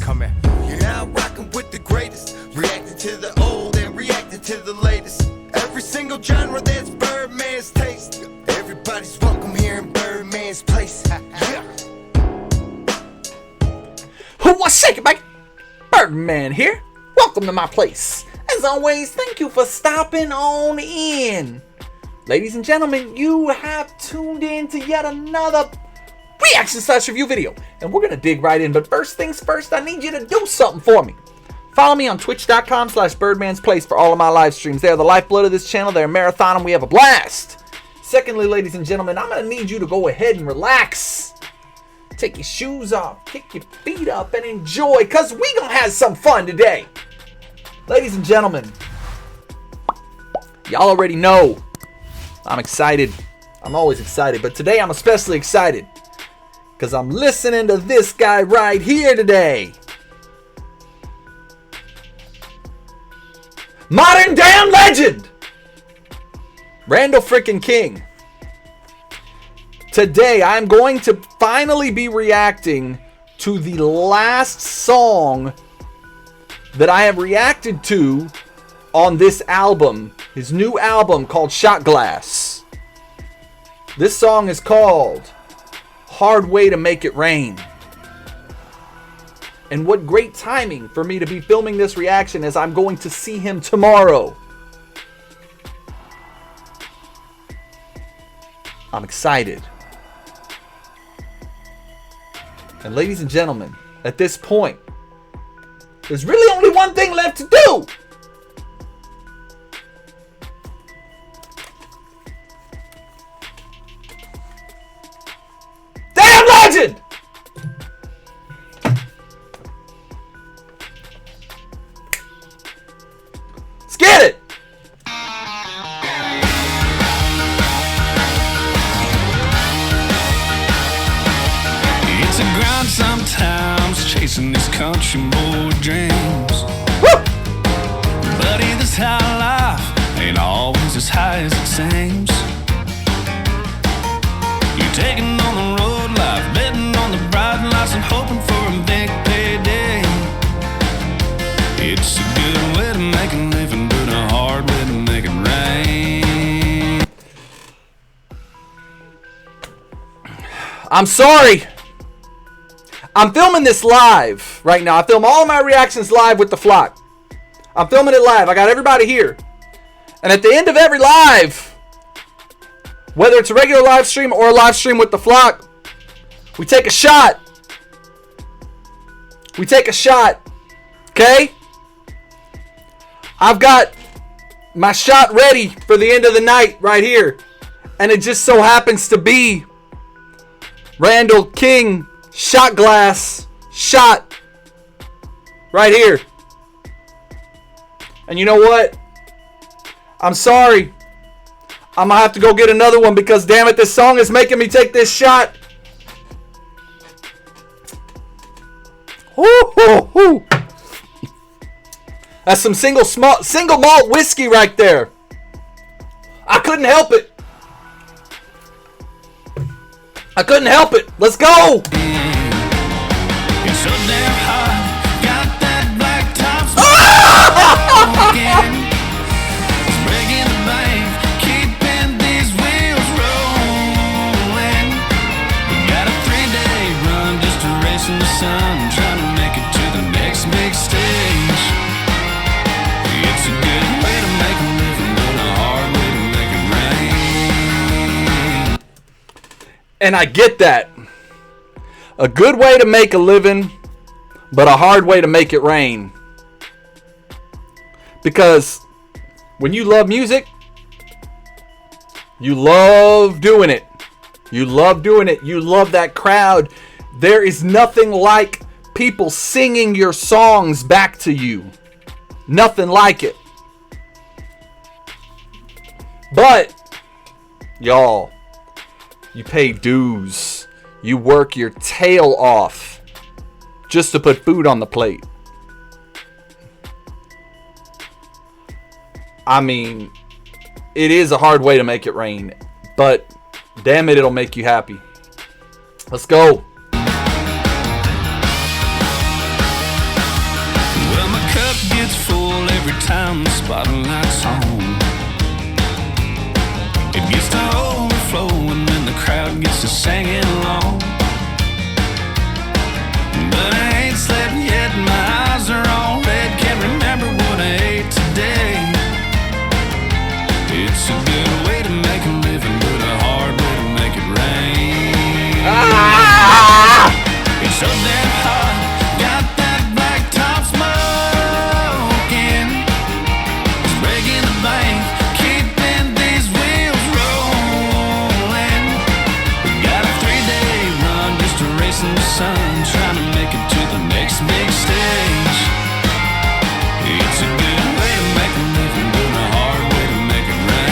come here. You're now rocking with the greatest, reacting to the old and reacting to the latest. Every single genre that's Birdman's taste. Everybody's welcome here in Birdman's place. Yeah. What's shaking, Mike? Birdman here. Welcome to my place. As always, thank you for stopping on in. Ladies and gentlemen, you have tuned in to yet another reaction/review video. And we're going to dig right in. But first things first, I need you to do something for me. Follow me on twitch.com/birdmansplace for all of my live streams. They are the lifeblood of this channel. They're a marathon and we have a blast. Secondly, ladies and gentlemen, I'm going to need you to go ahead and relax. Take your shoes off, kick your feet up, and enjoy, because we going to have some fun today. Ladies and gentlemen, y'all already know I'm excited. I'm always excited, but today I'm especially excited because I'm listening to this guy right here today. Modern damn legend, Randall freaking King. Today I'm going to finally be reacting to the last song that I have reacted to on this album, his new album called Shot Glass. This song is called Hard Way to Make It Rain. And what great timing for me to be filming this reaction as I'm going to see him tomorrow. I'm excited. And ladies and gentlemen, at this point, there's really only one thing left to do. Damn legend! Let's get it! It's a grind sometimes, chasing these country boy dreams. Woo! Buddy, this high life ain't always as high as it seems. You're taking on the road life, betting on the bright lights and hoping for a big payday. It's a good way to make a living, but a hard way to make it rain. I'm sorry. I'm filming this live right now. I film all of my reactions live with the flock. I'm filming it live. I got everybody here. And at the end of every live, whether it's a regular live stream or a live stream with the flock, we take a shot. We take a shot. Okay? I've got my shot ready for the end of the night right here. And it just so happens to be Randall King Shot Glass shot right here. And you know what? I'm sorry. I'm gonna have to go get another one because damn it, this song is making me take this shot. Woo, woo, woo. That's some single malt whiskey right there. I couldn't help it. I couldn't help it. Let's go. It's so damn hot, got that black top smoking. It's breaking the bank, keeping these wheels rolling. We got a 3-day run, just a race in the sun, trying to make it to the next big stage. It's a good way to make a living, but a hard way to make it rain. And I get that. A good way to make a living, but a hard way to make it rain. Because when you love music, you love doing it. You love doing it. You love that crowd. There is nothing like people singing your songs back to you. Nothing like it. But, y'all, you pay dues. You work your tail off just to put food on the plate. I mean, it is a hard way to make it rain, but damn it, it'll make you happy. Let's go. every time the spotlight's on. It gets to overflowing when the crowd gets to singing along. But I ain't slept yet, my eyes are all red. Can't remember what I ate today. It's a good way to make a living, but a hard way to make it rain. It's so damn hot, got that black top smoking. It's breaking the bank, keeping these wheels rolling. We got a 3-day run just erasing the sun, trying to make it to the next big stage. It's a good way to make a living, but a hard way to make it rain.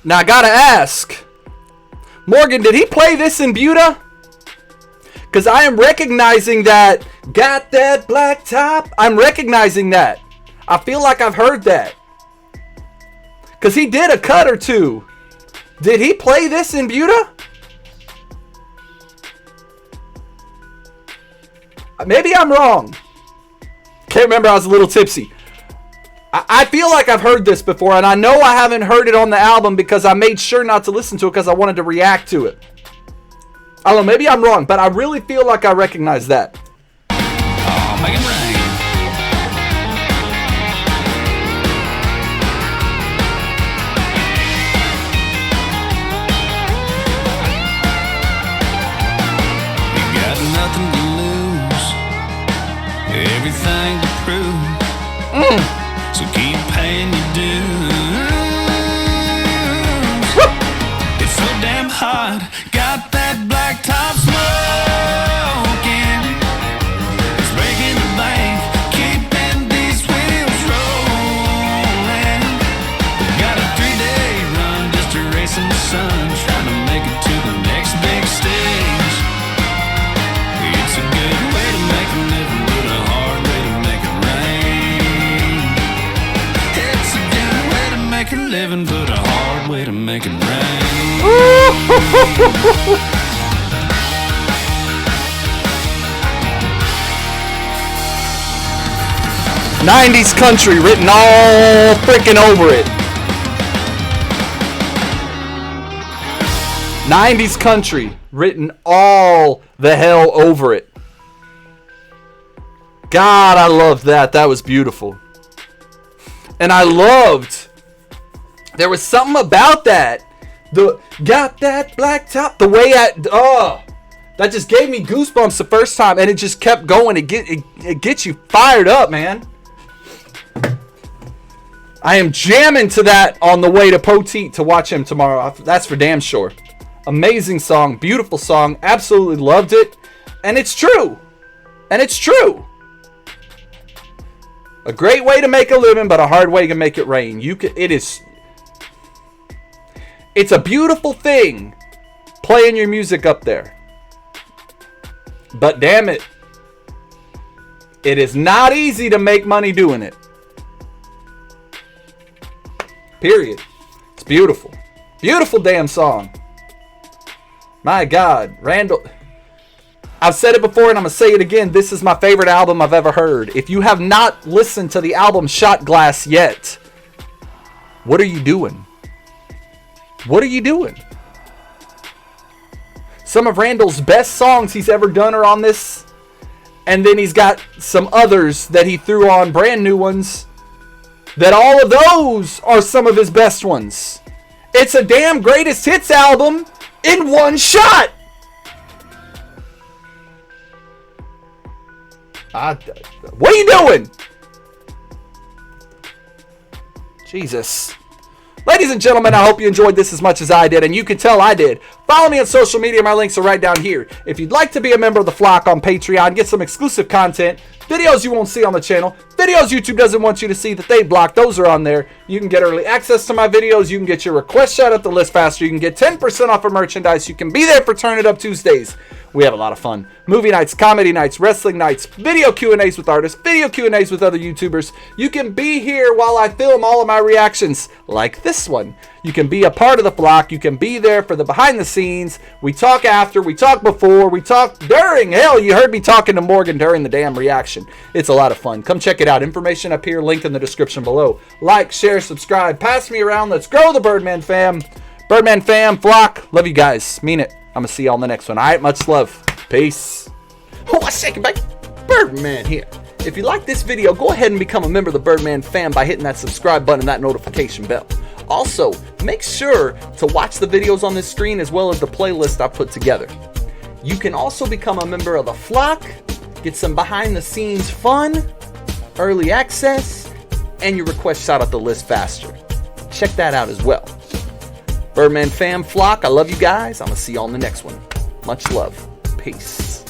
Now I gotta ask, Morgan, did he play this in Buda? Because I am recognizing that. Got that black top. I'm recognizing that. I feel like I've heard that. Because he did a cut or two. Did he play this in Buda? Maybe I'm wrong. Can't remember, I was a little tipsy. I feel like I've heard this before, and I know I haven't heard it on the album because I made sure not to listen to it because I wanted to react to it. I don't know, maybe I'm wrong, but I really feel like I recognize that. Oh, make it rain. You got nothing to lose, everything to prove. So keep paying your dues. It's so damn hot, got that black top smoking. It's breaking the bank, keeping these wheels rolling. We got a 3-day run just erasing the sun, trying to make it to the next big stage. It's a good way to make a living, but a hard way to make it rain. It's a good way to make a living, but a hard way to make it rain. 90s country written all freaking over it. 90s country written all the hell over it. God, I loved that. That was beautiful. And I loved, there was something about that. Got that black top. The way that just gave me goosebumps the first time, and it just kept going. It gets you fired up, man. I am jamming to that on the way to Poteet to watch him tomorrow. That's for damn sure. Amazing song, beautiful song. Absolutely loved it, and it's true. And it's true. A great way to make a living, but a hard way to make it rain. It's a beautiful thing playing your music up there. But damn it, it is not easy to make money doing it. Period. It's beautiful. Beautiful damn song. My God, Randall. I've said it before and I'm going to say it again. This is my favorite album I've ever heard. If you have not listened to the album Shot Glass yet, what are you doing? What are you doing? Some of Randall's best songs he's ever done are on this. And then he's got some others that he threw on, brand new ones. That all of those are some of his best ones. It's a damn greatest hits album in one shot. What are you doing? Jesus. Ladies and gentlemen, I hope you enjoyed this as much as I did, and you can tell I did. Follow me on social media. My links are right down here. If you'd like to be a member of the flock on Patreon, get some exclusive content, videos you won't see on the channel, videos YouTube doesn't want you to see that they block, those are on there. You can get early access to my videos. You can get your request shout out the list faster. You can get 10% off of merchandise. You can be there for Turn It Up Tuesdays. We have a lot of fun. Movie nights, comedy nights, wrestling nights, video Q&As with artists, video Q&As with other YouTubers. You can be here while I film all of my reactions, like this one. You can be a part of the flock. You can be there for the behind the scenes. We talk after, we talk before, we talk during. Hell, you heard me talking to Morgan during the damn reaction. It's a lot of fun. Come check it out. Information up here, linked in the description below. Like, share, subscribe, pass me around. Let's grow the Birdman fam. Birdman fam, flock. Love you guys. Mean it. I'm going to see y'all in the next one. All right, much love. Peace. Oh, I shake it back. Birdman here. If you like this video, go ahead and become a member of the Birdman fam by hitting that subscribe button and that notification bell. Also, make sure to watch the videos on this screen as well as the playlist I put together. You can also become a member of the flock, get some behind the scenes fun, early access, and your request shot out the list faster. Check that out as well. Birdman fam, flock, I love you guys. I'm going to see y'all in the next one. Much love. Peace.